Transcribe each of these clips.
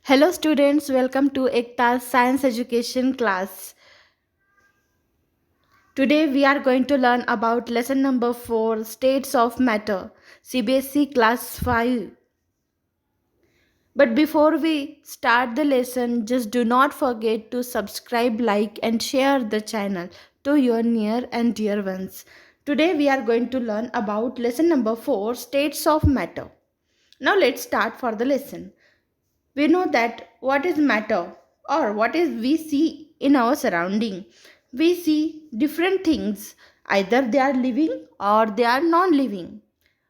Hello students, welcome to Ekta's science education class. Today we are going to learn about lesson number 4, states of matter, CBSE class 5. But before we start the lesson, just do not forget to subscribe, like and share the channel to your near and dear ones. Today we are going to learn about lesson number 4, states of matter. Now let's start for the lesson. We know that what is matter or what is we see in our surrounding. We see different things, either they are living or they are non-living,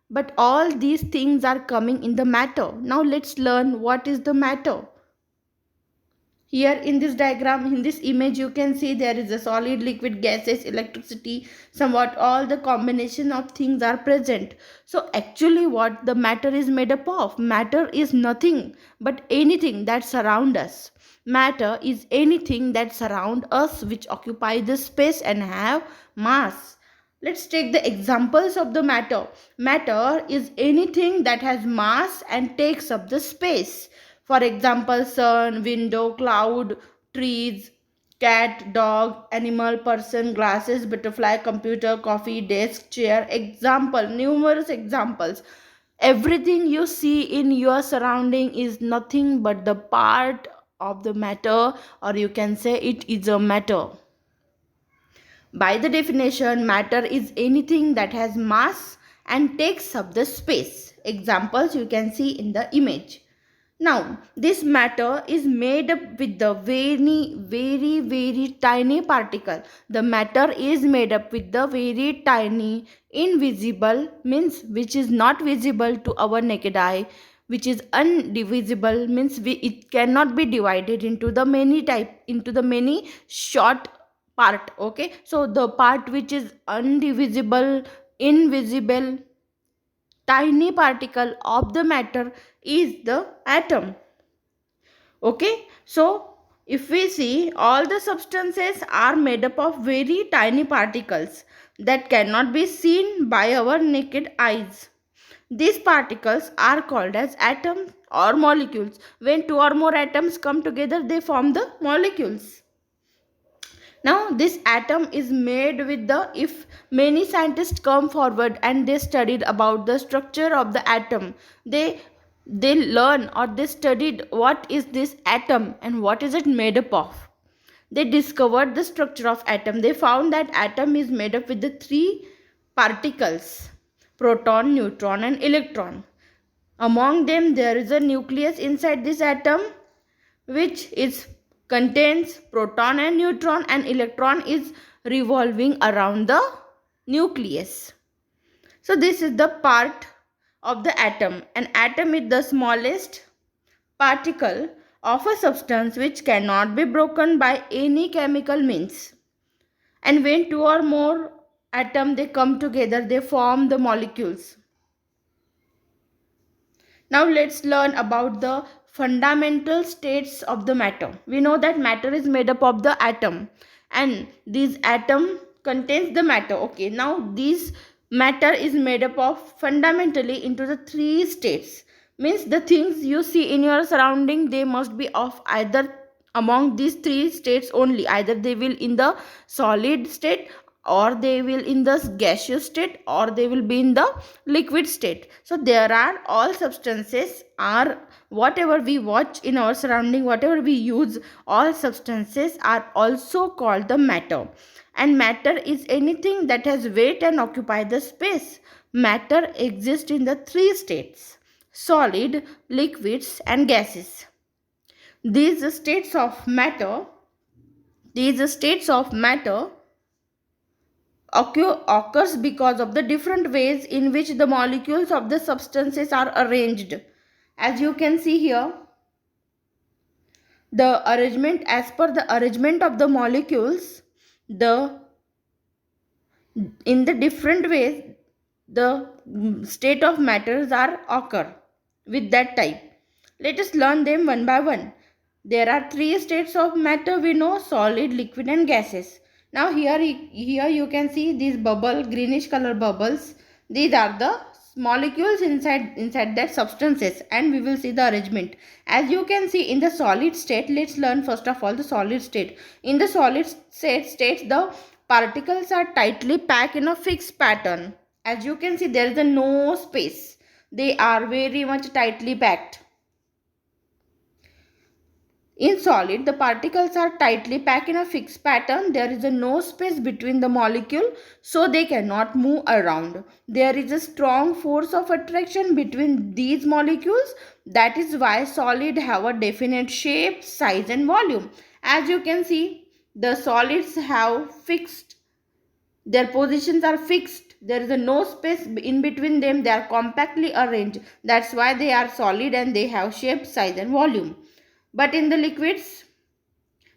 but all these things are coming in the matter. Now let's learn what is the matter. Here in this diagram, in this image, you can see there is a solid, liquid, gases, electricity, somewhat all the combination of things are present. So actually what the matter is made up of? Matter is nothing but anything that surround us. Matter is anything that surround us which occupy the space and have mass. Let's take the examples of the matter. Matter is anything that has mass and takes up the space. For example, sun, window, cloud, trees, cat, dog, animal, person, glasses, butterfly, computer, coffee, desk, chair. Example, numerous examples. Everything you see in your surrounding is nothing but the part of the matter, or you can say it is a matter. By the definition, matter is anything that has mass and takes up the space. Examples you can see in the image. Now, this matter is made up with the very tiny particle. The matter is made up with the very tiny, invisible, means which is not visible to our naked eye, which is undivisible, means it cannot be divided into the many short part. Okay, so the part which is undivisible, invisible, tiny particle of the matter is the atom. Okay, so if we see, all the substances are made up of very tiny particles that cannot be seen by our naked eyes. These particles are called as atoms or molecules. When two or more atoms come together, they form the molecules. Now this atom is made with the, if many scientists come forward and they studied about the structure of the atom, they learn or they studied what is this atom and what is it made up of. They discovered the structure of atom. They found that atom is made up with the three particles: proton, neutron and electron. Among them there is a nucleus inside this atom, which is contains proton and neutron, and electron is revolving around the nucleus. So this is the part of the atom. An atom is the smallest particle of a substance which cannot be broken by any chemical means. And when two or more atoms they come together, they form the molecules. Now let's learn about the fundamental states of the matter. We know that matter is made up of the atom, and this atom contains the matter. Okay, now this matter is made up of fundamentally into the three states. Means the things you see in your surrounding, they must be of either among these three states only. Either they will in the solid state, or they will in the gaseous state, or they will be in the liquid state. So there are all substances are, whatever we watch in our surrounding, whatever we use, all substances are also called the matter. And matter is anything that has weight and occupy the space. Matter exists in the three states: solid, liquids and gases. These states of matter, these states of matter occurs because of the different ways in which the molecules of the substances are arranged. As you can see here, the arrangement, as per the arrangement of the molecules, the in the different ways the state of matters are occur with that type. Let us learn them one by one. There are three states of matter we know: solid, liquid and gases. Now here you can see these greenish color bubbles. These are the molecules inside that substances, and we will see the arrangement. As you can see in the solid state, let's learn first of all the solid state. In the solid state, the particles are tightly packed in a fixed pattern. As you can see, there is no space. They are very much tightly packed. In solid, the particles are tightly packed in a fixed pattern. There is no space between the molecule, so they cannot move around. There is a strong force of attraction between these molecules. That is why solids have a definite shape, size and volume. As you can see, the solids have fixed, their positions are fixed. There is no space in between them. They are compactly arranged. That's why they are solid and they have shape, size and volume. But in the liquids,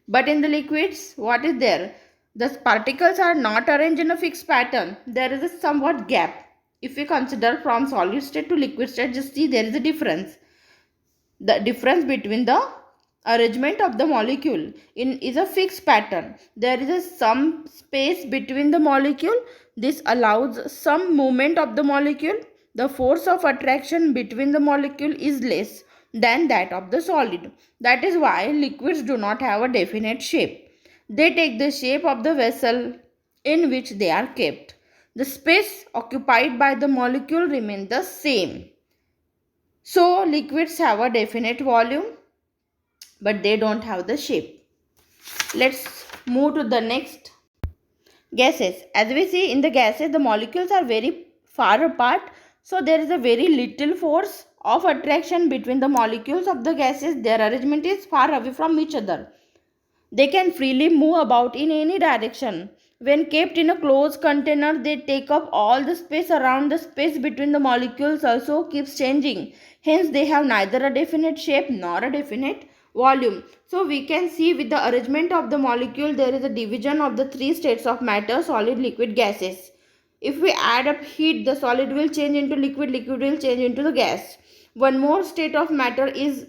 what is there? The particles are not arranged in a fixed pattern. There is a somewhat gap. If we consider from solid state to liquid state, just see there is a difference. The difference between the arrangement of the molecule is a fixed pattern. There is some space between the molecule. This allows some movement of the molecule. The force of attraction between the molecule is less than that of the solid. That is why liquids do not have a definite shape. They take the shape of the vessel in which they are kept. The space occupied by the molecule remains the same. So liquids have a definite volume, but they don't have the shape. Let's move to the next. Gases. As we see in the gases, the molecules are very far apart, so there is a very little force of attraction between the molecules of the gases. Their arrangement is far away from each other. They can freely move about in any direction. When kept in a closed container, they take up all the space around. The space between the molecules also keeps changing. Hence, they have neither a definite shape nor a definite volume. So, we can see with the arrangement of the molecule, there is a division of the three states of matter: solid, liquid, gases. If we add up heat, the solid will change into liquid, liquid will change into the gas. One more state of matter is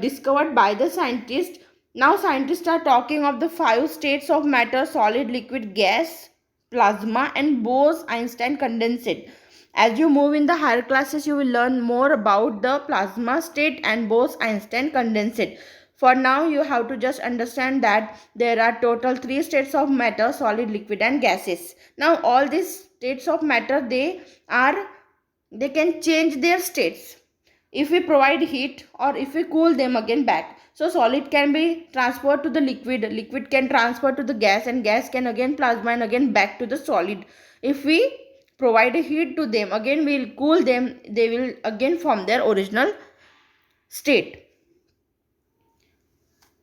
discovered by the scientists. Now scientists are talking of the 5 states of matter: solid, liquid, gas, plasma and Bose-Einstein condensate. As you move in the higher classes, you will learn more about the plasma state and Bose-Einstein condensate. For now, you have to just understand that there are total 3 states of matter: solid, liquid and gases. Now all these states of matter, they can change their states if we provide heat or if we cool them again back. So solid can be transferred to the liquid, liquid can transfer to the gas and gas can again plasma and again back to the solid. If we provide heat to them, again we will cool them, they will again form their original state.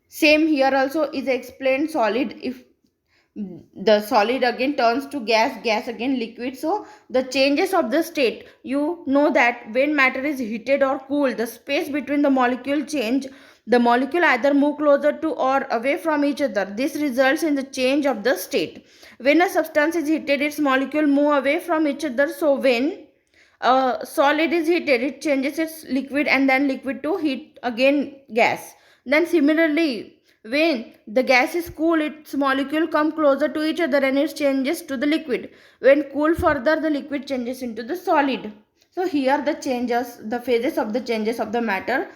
Same here also is explained. Solid, if the solid again turns to gas, gas again liquid. So the changes of the state, you know that when matter is heated or cooled, the space between the molecule change. The molecule either move closer to or away from each other. This results in the change of the state. When a substance is heated, its molecule move away from each other. So when a solid is heated, it changes its liquid and then liquid to heat again gas. Then similarly, when the gas is cool, its molecule come closer to each other and it changes to the liquid. When cool further, the liquid changes into the solid. So here the changes, the phases of the changes of the matter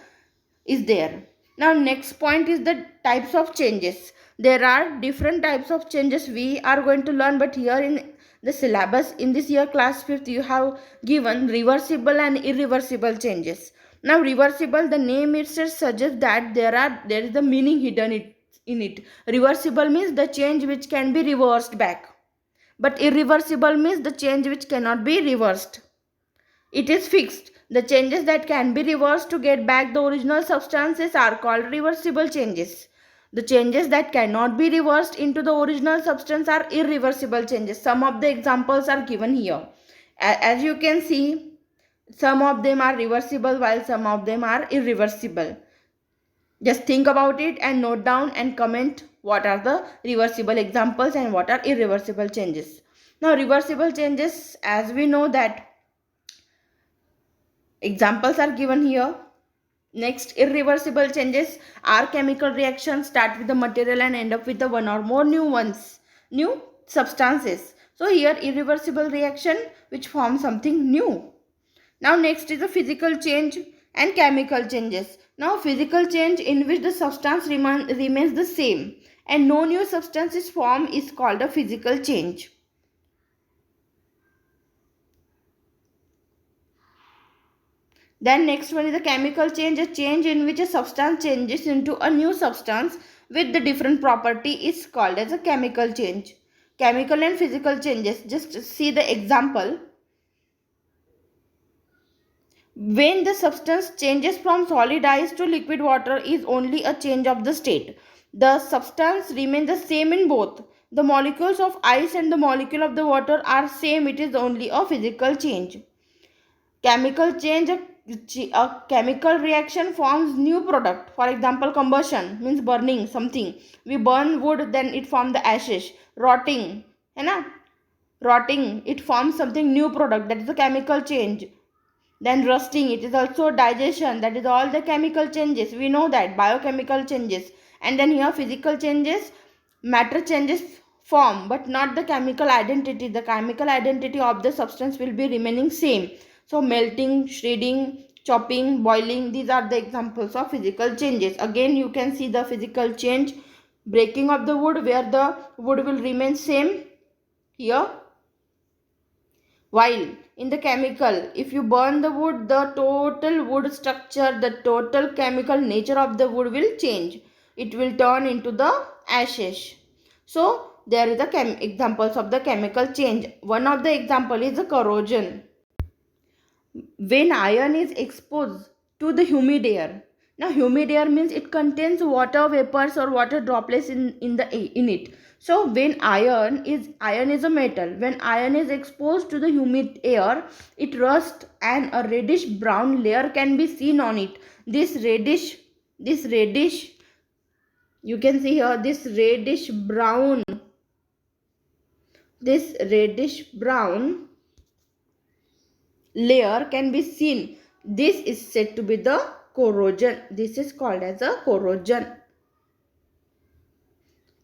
is there. Now next point is the types of changes. There are different types of changes we are going to learn, but here in the syllabus in this year class 5th, you have given reversible and irreversible changes. Now reversible, the name itself suggests that there is the meaning hidden in it. Reversible means the change which can be reversed back, but irreversible means the change which cannot be reversed. It is fixed. The changes that can be reversed to get back the original substances are called reversible changes. The changes that cannot be reversed into the original substance are irreversible changes. Some of the examples are given here. As you can see, some of them are reversible while some of them are irreversible. Just think about it and note down and comment what are the reversible examples and what are irreversible changes. Now, reversible changes, as we know that examples are given here. Next, irreversible changes are chemical reactions start with the material and end up with the one or more new substances. So here irreversible reaction which forms something new. Now next is the physical change and chemical changes. Now physical change in which the substance remains the same and no new substance is formed is called a physical change. Then next one is the chemical change, a change in which a substance changes into a new substance with the different property is called as a chemical change. Chemical and physical changes, just see the example. When the substance changes from solid ice to liquid water is only a change of the state. The substance remains the same in both. The molecules of ice and the molecule of the water are same, it is only a physical change. Chemical change, a chemical reaction forms new product. For example, combustion means burning something. We burn wood, then it forms the ashes. Rotting, है ना? Rotting, it forms something new product, that is a chemical change. Then rusting, it is also digestion, that is all the chemical changes. We know that biochemical changes. And then here physical changes, matter changes form but not the chemical identity. The chemical identity of the substance will be remaining same. So melting, shredding, chopping, boiling, these are the examples of physical changes. Again you can see the physical change, breaking of the wood where the wood will remain same here. While in the chemical, if you burn the wood, the total wood structure, the total chemical nature of the wood will change. It will turn into the ashes. So there is the examples of the chemical change. One of the example is the corrosion. When iron is exposed to the humid air. Now humid air means it contains water vapors or water droplets in it. So when iron is a metal, when iron is exposed to the humid air, it rusts and a reddish brown layer can be seen on it. This reddish, you can see here, this reddish brown layer can be seen. This is said to be the corrosion. This is called as a corrosion.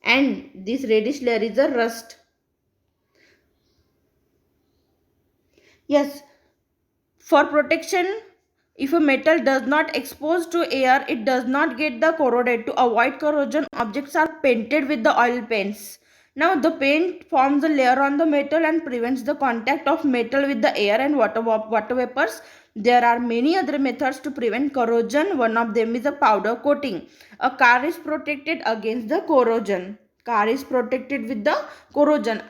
And this reddish layer is a rust. Yes, for protection, if a metal does not expose to air, it does not get the corroded. To avoid corrosion, objects are painted with the oil paints. Now the paint forms a layer on the metal and prevents the contact of metal with the air and water vapors. There are many other methods to prevent corrosion. One of them is a powder coating. A car is protected against the corrosion. Car is protected with the corrosion.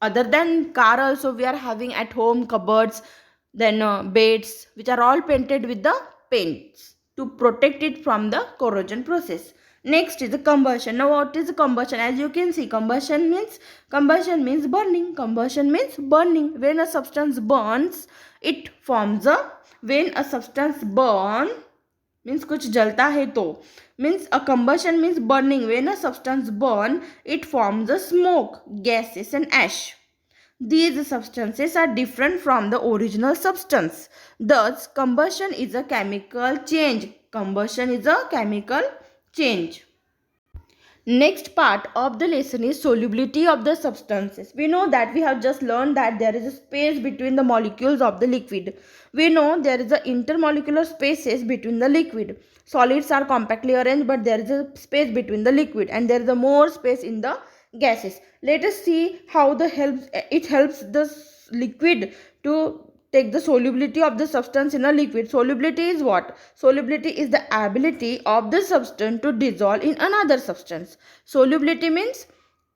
Other than car also we are having at home cupboards, then beds which are all painted with the paints to protect it from the corrosion process. Next is the combustion. Now what is combustion? As you can see, combustion means burning. Combustion means burning. When a substance burns, it forms a, when a substance burn means कुछ जलता है तो, means a combustion means burning. When a substance burn, it forms a smoke, gases and ash. These substances are different from the original substance. Thus, combustion is a chemical change. Combustion is a chemical change. Next part of the lesson is solubility of the substances. We know that we have just learned that there is a space between the molecules of the liquid. We know there is a intermolecular spaces between the liquid. Solids are compactly arranged, but there is a space between the liquid and there is a more space in the gases. Let us see how it helps the liquid to take the solubility of the substance in a liquid. Solubility is what? Solubility is the ability of the substance to dissolve in another substance. Solubility means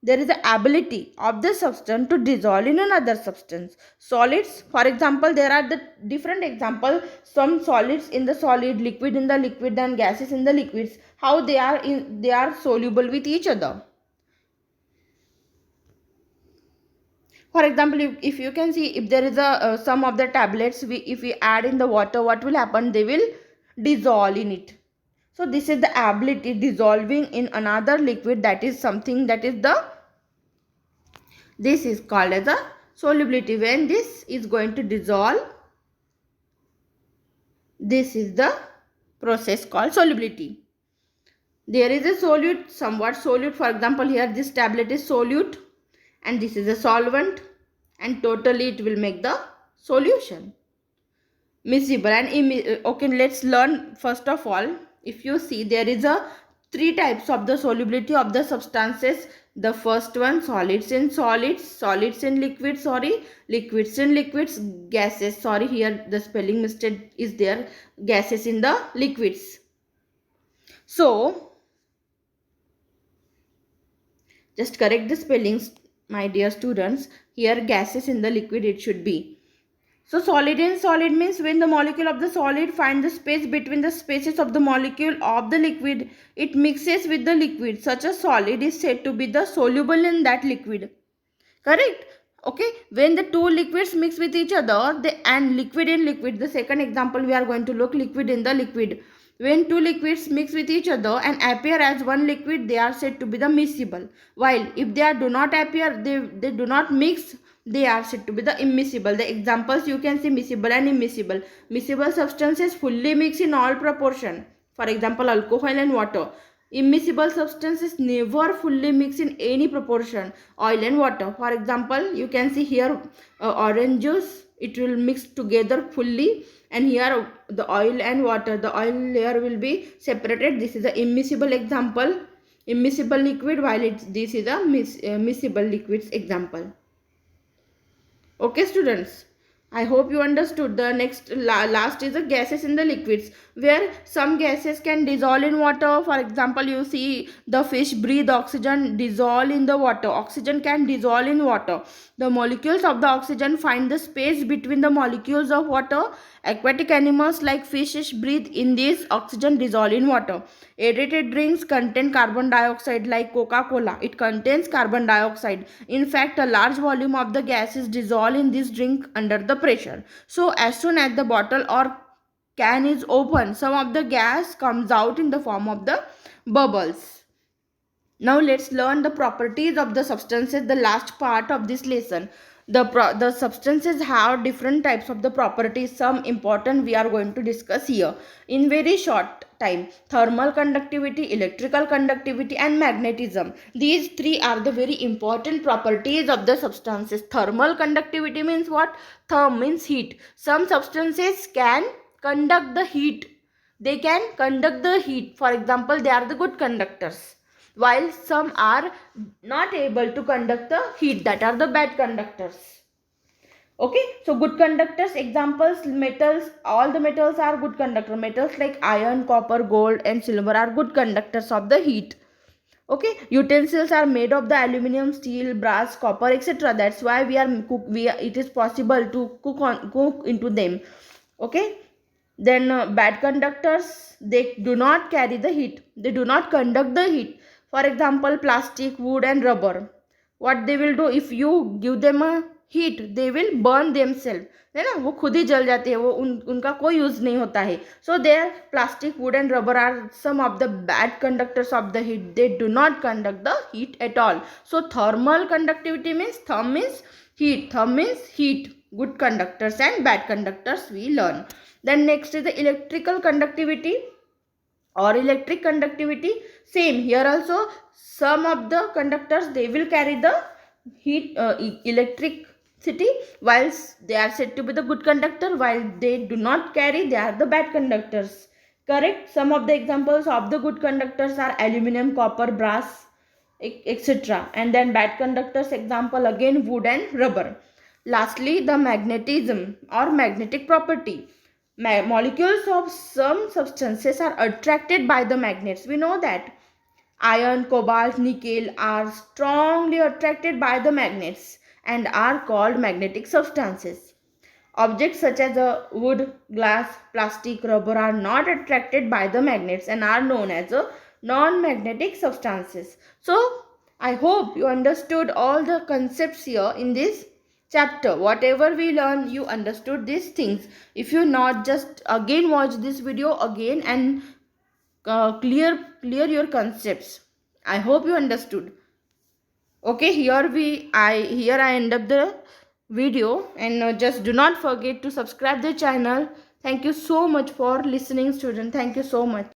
there is the ability of the substance to dissolve in another substance. Solids, for example, there are the different example, some solids in the solid, liquid in the liquid, and gases in the liquids, how they are soluble with each other. For example, if you can see, if there is a some of the tablets, if we add in the water, what will happen? They will dissolve in it. So this is the ability dissolving in another liquid, that is something that is the, this is called as a solubility. When this is going to dissolve, this is the process called solubility. There is a solute, somewhat solute. For example, here this tablet is solute and this is a solvent, and totally it will make the solution. Miscible and okay, let's learn first of all. If you see, there is a three types of the solubility of the substances. The first one, solids in solids, solids in liquids, liquids in liquids, gases, here the spelling mistake is there, gases in the liquids. So just correct the spellings, my dear students. Here gases in the liquid it should be. So solid in solid means when the molecule of the solid finds the space between the spaces of the molecule of the liquid, it mixes with the liquid. Such a solid is said to be the soluble in that liquid. Correct? Okay. When the two liquids mix with each other, and liquid in liquid, the second example we are going to look, liquid in the liquid. When two liquids mix with each other and appear as one liquid, they are said to be the miscible. While if they do not appear, they do not mix, they are said to be the immiscible. The examples you can see, miscible and immiscible. Miscible substances fully mix in all proportion. For example, alcohol and water. Immiscible substances never fully mix in any proportion. Oil and water. For example, you can see here orange juice. It will mix together fully, and here the oil and water, the oil layer will be separated. This is the immiscible example. Immiscible liquid, while this is a miscible liquids example. Okay students, I hope you understood. The next last is the gases in the liquids, where some gases can dissolve in water. For example, you see the fish breathe oxygen, dissolve in the water. Oxygen can dissolve in water. The molecules of the oxygen find the space between the molecules of water. Aquatic animals like fishes breathe in this oxygen, dissolve in water. Aerated drinks contain carbon dioxide like Coca-Cola. It contains carbon dioxide. In fact, a large volume of the gas is dissolved in this drink under the pressure. So as soon as the bottle or can is open, some of the gas comes out in the form of the bubbles. Now let's learn the properties of the substances, the last part of this lesson. The substances have different types of the properties. Some important we are going to discuss here in very short time. Thermal conductivity, electrical conductivity, and magnetism. These three are the very important properties of the substances. Thermal conductivity means what? Therm means heat. Some substances can conduct the heat. They can conduct the heat. For example, they are the good conductors, while some are not able to conduct the heat, that are the bad conductors. Okay, so good conductors, examples, metals, all the metals are good conductors. Metals like iron, copper, gold, and silver are good conductors of the heat. Okay, utensils are made of the aluminum, steel, brass, copper, etc. That's why it is possible to cook into them. Okay, then bad conductors, they do not carry the heat, they do not conduct the heat. For example, plastic, wood, and rubber. What they will do, if you give them a heat, they will burn themselves, है ना, वो खुद ही जल जाते हैं, वो उनका कोई यूज नहीं होता है. So their plastic, wood, and rubber are some of the bad conductors of the heat. They do not conduct the heat at all. So thermal conductivity means, therm means heat, therm means heat. Good conductors and bad conductors we learn. Then next is the electrical conductivity or electric conductivity. Same here also, some of the conductors, they will carry the heat, electricity, whilst they are said to be the good conductor. While they do not carry, they are the bad conductors. Correct? Some of the examples of the good conductors are aluminum, copper, brass, etc. And then bad conductors, example again wood and rubber. Lastly, the magnetism or magnetic property. Molecules of some substances are attracted by the magnets. We know that. Iron, cobalt, nickel are strongly attracted by the magnets and are called magnetic substances. Objects such as wood, glass, plastic, rubber are not attracted by the magnets and are known as non-magnetic substances. So, I hope you understood all the concepts here in this chapter. Whatever we learn, you understood these things. If you not, just again watch this video again and clear your concepts. I hope you understood. Okay, here I end up the video, and just do not forget to subscribe the channel. Thank you so much for listening, student. Thank you so much.